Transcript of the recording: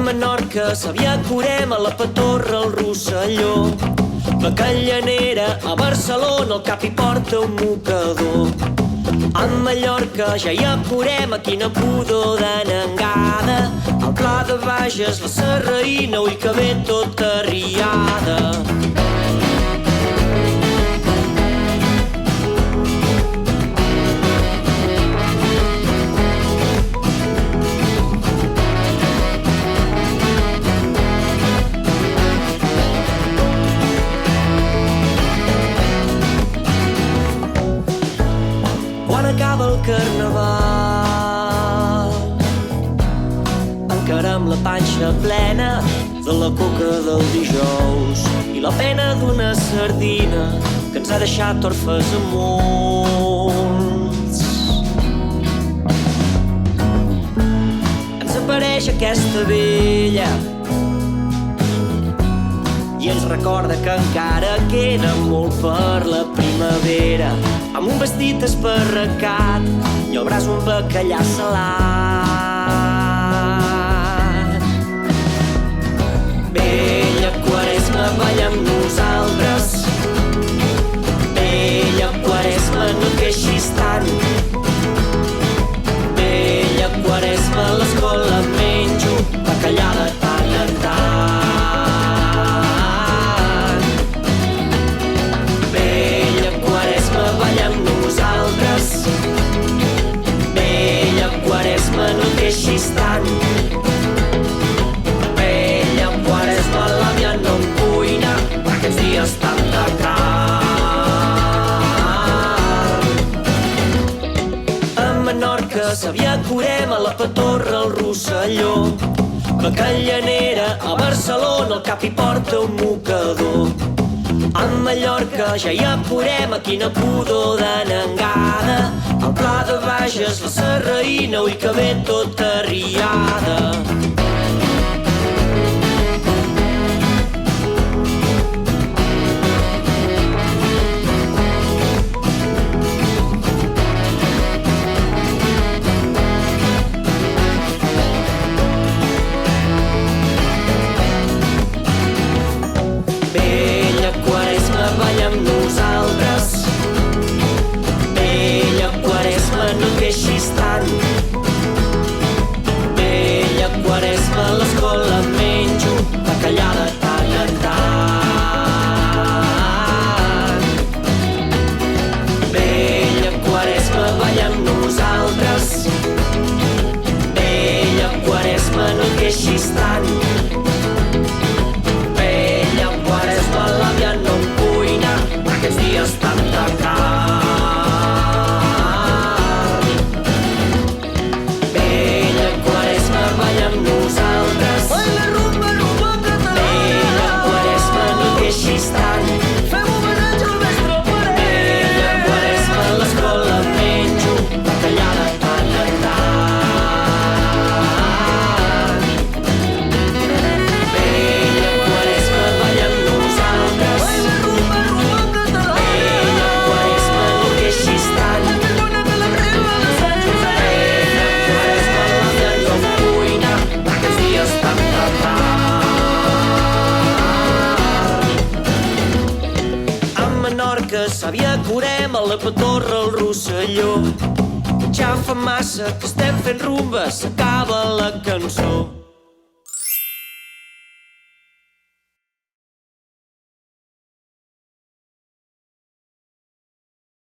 Menorca, Savià, Corem, a la Patorra, al Rosselló. La Callanera, a Barcelona, el cap hi porta un mocador. A Mallorca ja hi ha Corem, a quina pudor d'anengada. Al Pla de Bages, la Serraïna, ull que ve tota riada. Quan acaba el carnaval encara amb la panxa plena de la coca del dijous i la pena d'una sardina que ens ha deixat orfes a molts. Ens apareix aquesta vella i ens recorda que encara queda molt per la primavera, amb un vestit esparracat i al braç un bacallà salat. Vella Quaresma, balla amb nosaltres. Vella Quaresma, no et queixis tant. Vella Quaresma, a l'escola menjo bacallà de tant en tant. Balla amb nosaltres. Vella Quaresma, no et queixis tant. Vella Quaresma, l'àvia no em cuina aquests dies tan de carn. A Menorca, Savià, Corem, a la Patorra, al Rosselló. La Callanera, a Barcelona, el cap hi porta un mocador. A Mallorca ja hi ha Corem, a quina pudor d'anengada. Al Pla de Bages, la Serraïna, ull que ve tota riada. Balla amb nosaltres. Vella Quaresma, no et queixis tant. Vella Quaresma, a l'escola menjo bacallà de tant en tant. Vella Quaresma, balla amb nosaltres. Vella Quaresma, no et queixis tant. Vella Quaresma, l'àvia no em cuina aquests dies tan de carn. Vella Quaresma, balla amb nosaltres. Vella Quaresma, no et queixis tant. Vella Quaresma, a l'escola menjo bacallà de tant en tant. Vella Quaresma, balla amb nosaltres. Vella Quaresma, no et queixis tant. Vella Quaresma, l'àvia no em cuina aquests dies tan de carn. A Menorca, Savià, Corem, a la Patorra, al Rosselló. Ja fa massa que estem fent rumba, s'acaba la cançó.